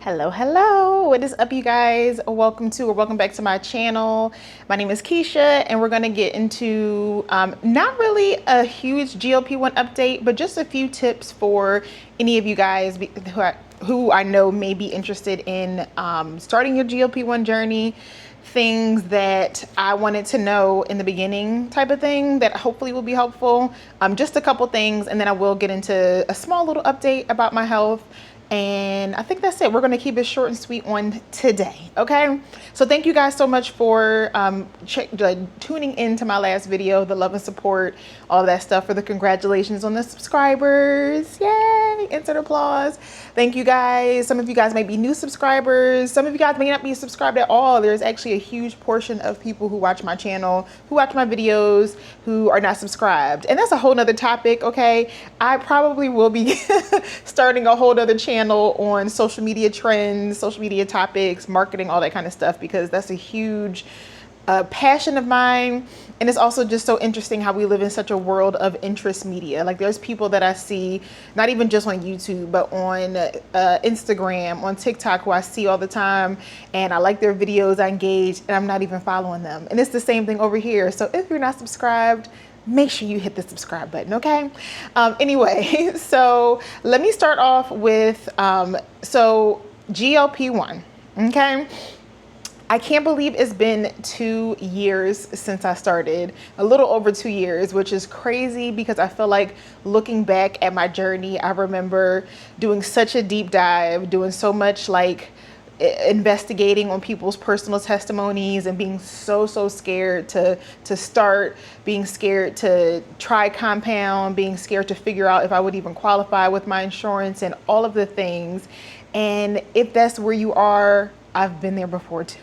Hello, what is up, you guys? Welcome back to my channel. My name is Keisha, and we're gonna get into not really a huge GLP-1 update, but just a few tips for any of you guys who I know may be interested in starting your GLP-1 journey. Things that I wanted to know in the beginning type of thing that hopefully will be helpful. Just a couple things, and then I will get into a small little update about my health. And I think that's it. We're going to keep it short and sweet on today. Okay. So thank you guys so much for tuning into my last video, the love and support, all that stuff, for the congratulations on the subscribers. Yay. Insert applause. Thank you guys. Some of you guys might be new subscribers. Some of you guys may not be subscribed at all. There's actually a huge portion of people who watch my channel, who watch my videos, who are not subscribed. And that's a whole nother topic. Okay. I probably will be starting a whole nother channel on social media trends, social media topics, marketing, all that kind of stuff, because that's a huge passion of mine. And it's also just so interesting how we live in such a world of interest media. Like, there's people that I see, not even just on YouTube, but on Instagram, on TikTok, who I see all the time, and I like their videos, I engage, and I'm not even following them. And it's the same thing over here. So if you're not subscribed, make sure you hit the subscribe button, okay? Anyway, so let me start off with, so GLP-1, okay? I can't believe it's been 2 years since I started, a little over 2 years, which is crazy because I feel like, looking back at my journey, I remember doing such a deep dive, doing so much like investigating on people's personal testimonies, and being so scared to start, being scared to try compound, being scared to figure out if I would even qualify with my insurance and all of the things. And if that's where you are, I've been there before too.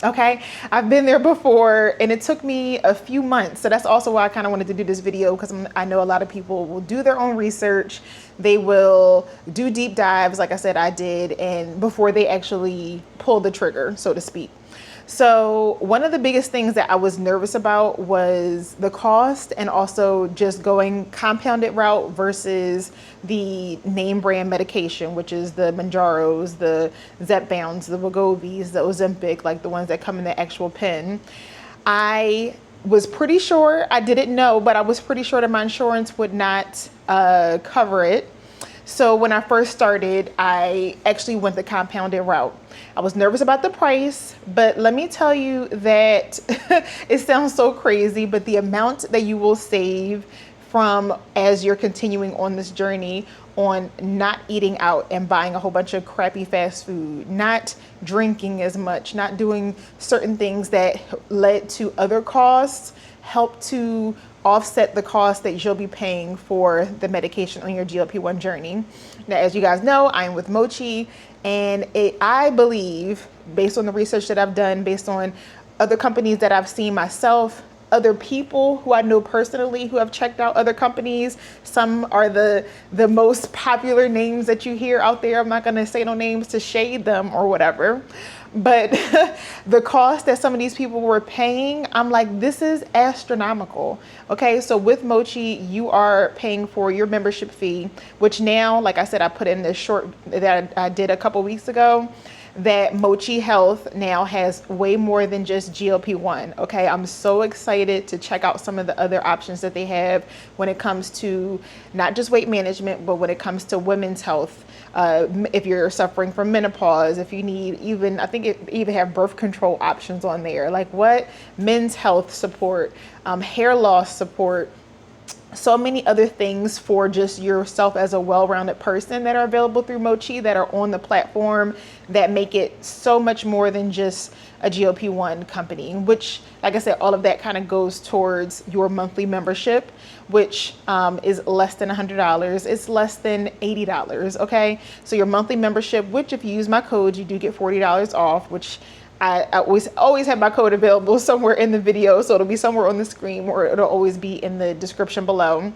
Okay, I've been there before, and it took me a few months. So that's also why I kind of wanted to do this video, because I know a lot of people will do their own research. They will do deep dives, like I said, I did, and before they actually pull the trigger, so to speak. So one of the biggest things that I was nervous about was the cost, and also just going compounded route versus the name brand medication, which is the Mounjaros, the Zepbounds, the Wegovy's, the Ozempic, like the ones that come in the actual pen. I was pretty sure, I didn't know, but I was pretty sure that my insurance would not cover it. So when I first started, I actually went the compounded route. I was nervous about the price, but let me tell you that it sounds so crazy, but the amount that you will save from, as you're continuing on this journey, on not eating out and buying a whole bunch of crappy fast food, not drinking as much, not doing certain things that led to other costs, help to offset the cost that you'll be paying for the medication on your GLP-1 journey. Now, as you guys know, I'm with Mochi, and I believe, based on the research that I've done, based on other companies that I've seen myself, other people who I know personally who have checked out other companies. Some are the most popular names that you hear out there. I'm not going to say no names to shade them or whatever, but the cost that some of these people were paying, I'm like, this is astronomical. Okay, so with Mochi, you are paying for your membership fee, which now, like I said, I put in this short that I did a couple weeks ago, that Mochi Health now has way more than just GLP-1. Okay, I'm so excited to check out some of the other options that they have when it comes to not just weight management, but when it comes to women's health. If you're suffering from menopause, if you need, even, I think it even have birth control options on there, like what, men's health support, hair loss support, so many other things for just yourself as a well-rounded person that are available through Mochi, that are on the platform, that make it so much more than just a GLP-1 company, which, like I said, all of that kind of goes towards your monthly membership, which is less than $100. It's less than $80. Okay, so your monthly membership, which if you use my code, you do get $40 off, which I always have my code available somewhere in the video, so it'll be somewhere on the screen, or it'll always be in the description below.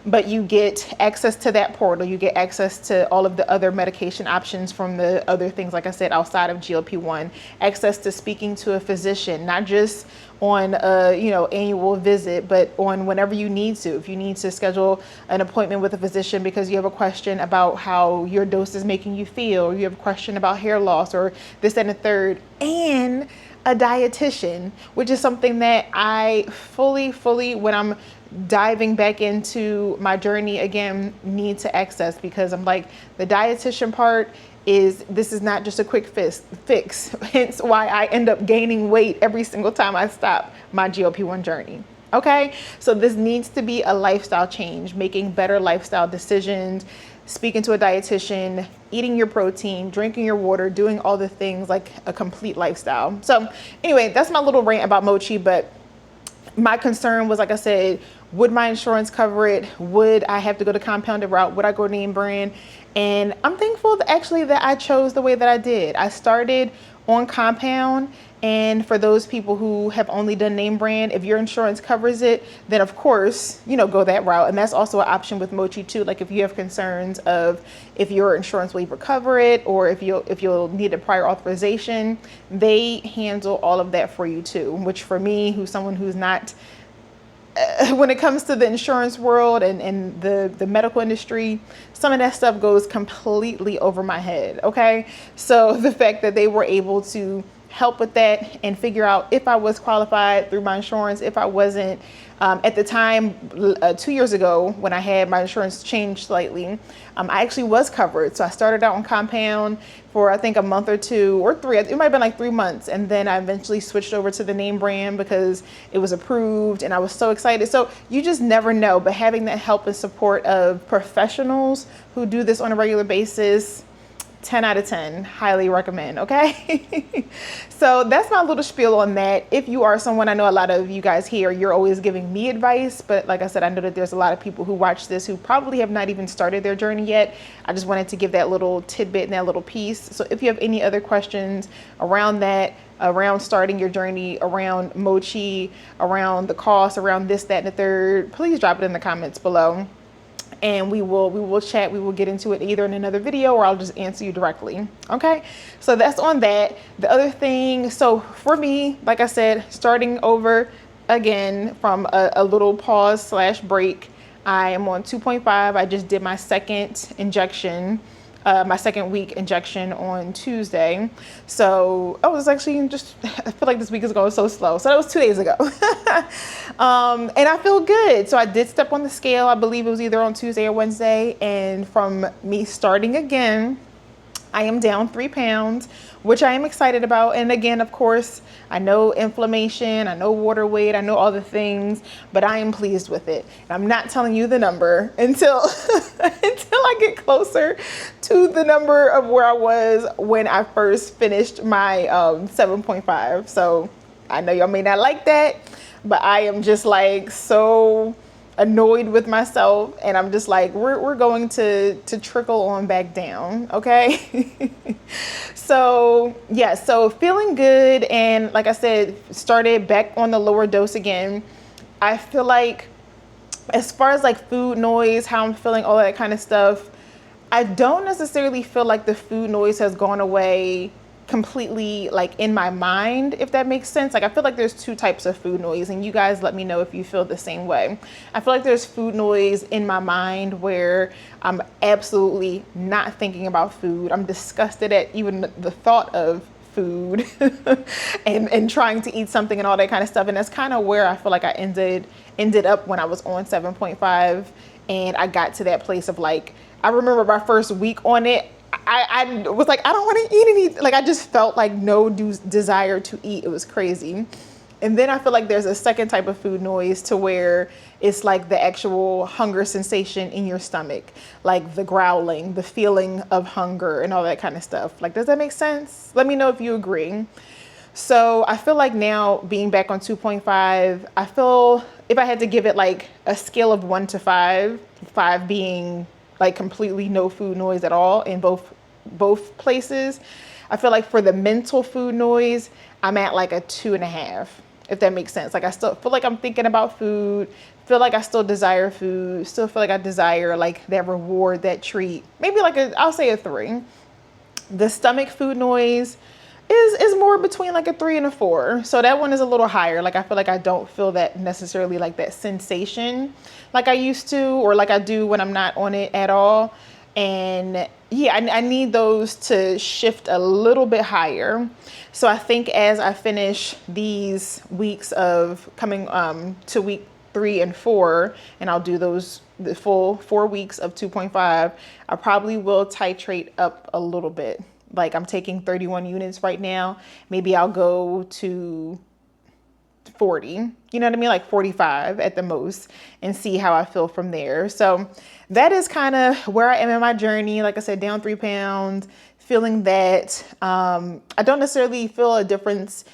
but you get access to that portal. You get access to all of the other medication options from the other things, like I said, outside of GLP-1, access to speaking to a physician, not just on a annual visit, but on whenever you need to. If you need to schedule an appointment with a physician because you have a question about how your dose is making you feel, or you have a question about hair loss or this, that, and the third, and a dietitian, which is something that I fully, when I'm diving back into my journey again, need to access, because I'm like, the dietitian part this is not just a quick fix, hence why I end up gaining weight every single time I stop my GLP-1 journey. Okay, so this needs to be a lifestyle change, making better lifestyle decisions, speaking to a dietitian, eating your protein, drinking your water, doing all the things, like a complete lifestyle. So anyway, that's my little rant about Mochi. But my concern was, like I said, would my insurance cover it? Would I have to go the compounded route? Would I go name brand? And I'm thankful that I chose the way that I did. I started on compound. And for those people who have only done name brand, if your insurance covers it, then of course, go that route. And that's also an option with Mochi too. Like if you have concerns of if your insurance will even cover it, or if you'll need a prior authorization, they handle all of that for you too. Which for me, someone who's not, when it comes to the insurance world and the medical industry, some of that stuff goes completely over my head. Okay. So the fact that they were able to help with that and figure out if I was qualified through my insurance, if I wasn't. At the time, 2 years ago, when I had my insurance changed slightly, I actually was covered. So I started out on compound for, I think, a month or 2 or 3. It might have been like 3 months. And then I eventually switched over to the name brand because it was approved and I was so excited. So you just never know. But having that help and support of professionals who do this on a regular basis, 10 out of 10, highly recommend. Okay. So that's my little spiel on that. If you are someone, I know a lot of you guys here, you're always giving me advice, but like I said, I know that there's a lot of people who watch this who probably have not even started their journey yet. I just wanted to give that little tidbit and that little piece. So if you have any other questions around that, around starting your journey, around Mochi, around the cost, around this, that, and the third, please drop it in the comments below. And we will chat. We will get into it either in another video or I'll just answer you directly. Okay. So that's on that. The other thing, so for me, like I said, starting over again from a little pause / break, I am on 2.5. I just did my second injection, my second week injection on Tuesday. So I was actually I feel like this week is going so slow. So that was 2 days ago. And I feel good. So I did step on the scale. I believe it was either on Tuesday or Wednesday. And from me starting again, I am down 3 pounds, which I am excited about. And again, of course, I know inflammation, I know water weight, I know all the things, but I am pleased with it. And I'm not telling you the number until I get closer to the number of where I was when I first finished my 7.5. So I know y'all may not like that, but I am just like so annoyed with myself, and I'm just like, we're going to trickle on back down. Okay. So yeah, so feeling good. And like I said, started back on the lower dose again. I feel like as far as like food noise, how I'm feeling, all that kind of stuff, I don't necessarily feel like the food noise has gone away completely, like in my mind, if that makes sense. Like I feel like there's 2 types of food noise, and you guys let me know if you feel the same way. I feel like there's food noise in my mind where I'm absolutely not thinking about food. I'm disgusted at even the thought of food and trying to eat something and all that kind of stuff. And that's kind of where I feel like I ended up when I was on 7.5, and I got to that place of like, I remember my first week on it, I was like, I don't want to eat anything. Like I just felt like no desire to eat. It was crazy. And then I feel like there's a second type of food noise to where it's like the actual hunger sensation in your stomach, like the growling, the feeling of hunger and all that kind of stuff. Like, does that make sense? Let me know if you agree. So I feel like now being back on 2.5, I feel if I had to give it like a scale of 1 to 5, 5 being like completely no food noise at all in both places, I feel like for the mental food noise, I'm at like a 2.5, if that makes sense. Like I still feel like I'm thinking about food, feel like I still desire food, still feel like I desire like that reward, that treat. Maybe like I'll say a 3. The stomach food noise is more between like a 3 and a 4. So that one is a little higher. Like I feel like I don't feel that necessarily like that sensation like I used to, or like I do when I'm not on it at all. And yeah, I need those to shift a little bit higher. So I think as I finish these weeks of coming to week 3 and 4, and I'll do the full 4 weeks of 2.5, I probably will titrate up a little bit. Like I'm taking 31 units right now. Maybe I'll go to 40, you know what I mean? Like 45 at the most, and see how I feel from there. So that is kind of where I am in my journey. Like I said, down 3 pounds, feeling that I don't necessarily feel a difference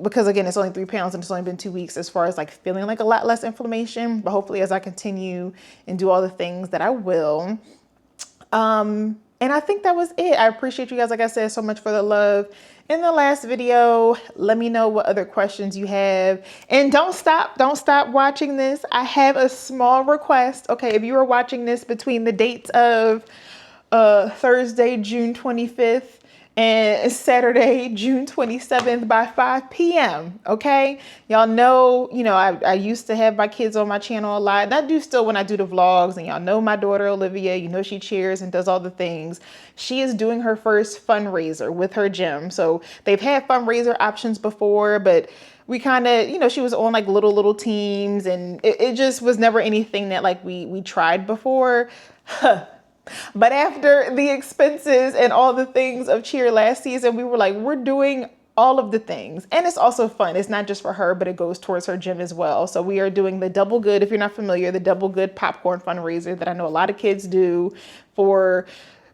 because again, it's only 3 pounds and it's only been 2 weeks as far as like feeling like a lot less inflammation. But hopefully as I continue and do all the things that I will. And I think that was it. I appreciate you guys, like I said, so much for the love in the last video. Let me know what other questions you have. And don't stop watching this. I have a small request. Okay, if you are watching this between the dates of Thursday, June 25th and Saturday, June 27th by 5 p.m. Okay. Y'all know, you know, I used to have my kids on my channel a lot, and I do still when I do the vlogs, and y'all know my daughter, Olivia, you know, she cheers and does all the things. She is doing her first fundraiser with her gym. So they've had fundraiser options before, but we kind of, you know, she was on like little teams, and it just was never anything that like we tried before. But after the expenses and all the things of cheer last season, we were like, we're doing all of the things. And it's also fun. It's not just for her, but it goes towards her gym as well. So we are doing the Double Good. If you're not familiar, the Double Good popcorn fundraiser that I know a lot of kids do for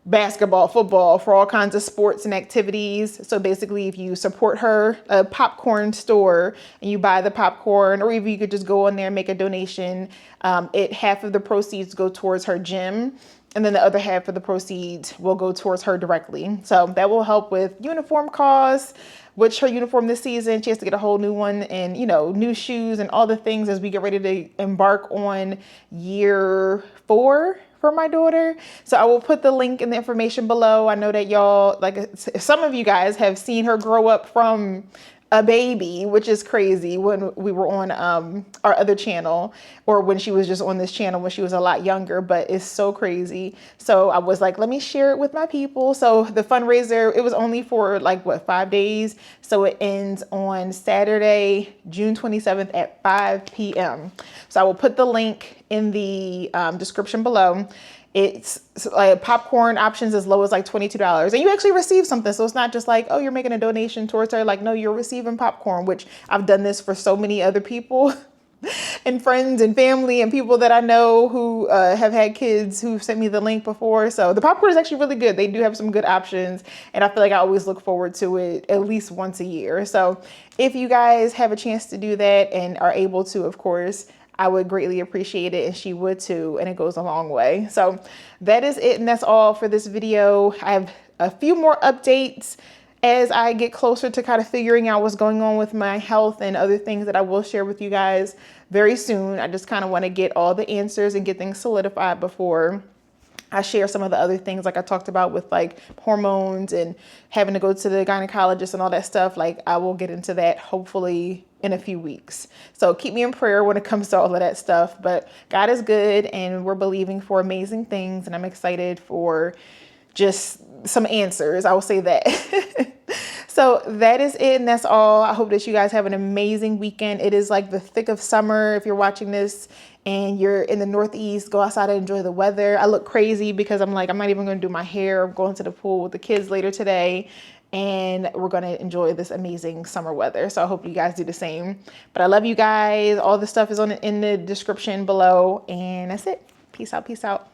basketball, football, for all kinds of sports and activities. So basically, if you support her popcorn store and you buy the popcorn, or if you could just go on there and make a donation, half of the proceeds go towards her gym. And then the other half of the proceeds will go towards her directly. So that will help with uniform costs, which her uniform this season, she has to get a whole new one, and, you know, new shoes and all the things as we get ready to embark on year 4 for my daughter. So I will put the link in the information below. I know that y'all, like some of you guys have seen her grow up from a baby, which is crazy, when we were on our other channel, or when she was just on this channel when she was a lot younger, but it's so crazy. So I was like, let me share it with my people. So the fundraiser, it was only for like what, 5 days. So it ends on Saturday, June 27th at 5 p.m. So I will put the link in the description below. It's like popcorn options as low as like $22, and you actually receive something. So it's not just like, oh, you're making a donation towards her. Like, no, you're receiving popcorn, which I've done this for so many other people and friends and family and people that I know who have had kids who've sent me the link before. So the popcorn is actually really good. They do have some good options, and I feel like I always look forward to it at least once a year. So if you guys have a chance to do that and are able to, of course, I would greatly appreciate it, and she would too, and it goes a long way. So that is it, and that's all for this video. I have a few more updates as I get closer to kind of figuring out what's going on with my health and other things that I will share with you guys very soon. I just kind of want to get all the answers and get things solidified before I share some of the other things like I talked about with like hormones and having to go to the gynecologist and all that stuff. Like I will get into that hopefully in a few weeks. So keep me in prayer when it comes to all of that stuff. But God is good, and we're believing for amazing things, and I'm excited for just some answers. I will say that. So that is it, and that's all. I hope that you guys have an amazing weekend. It is like the thick of summer. If you're watching this and you're in the Northeast, go outside and enjoy the weather. I look crazy because I'm like, I'm not even going to do my hair. I'm going to the pool with the kids later today, and we're going to enjoy this amazing summer weather. So I hope you guys do the same. But I love you guys. All the stuff is in the description below, and that's it. Peace out. Peace out.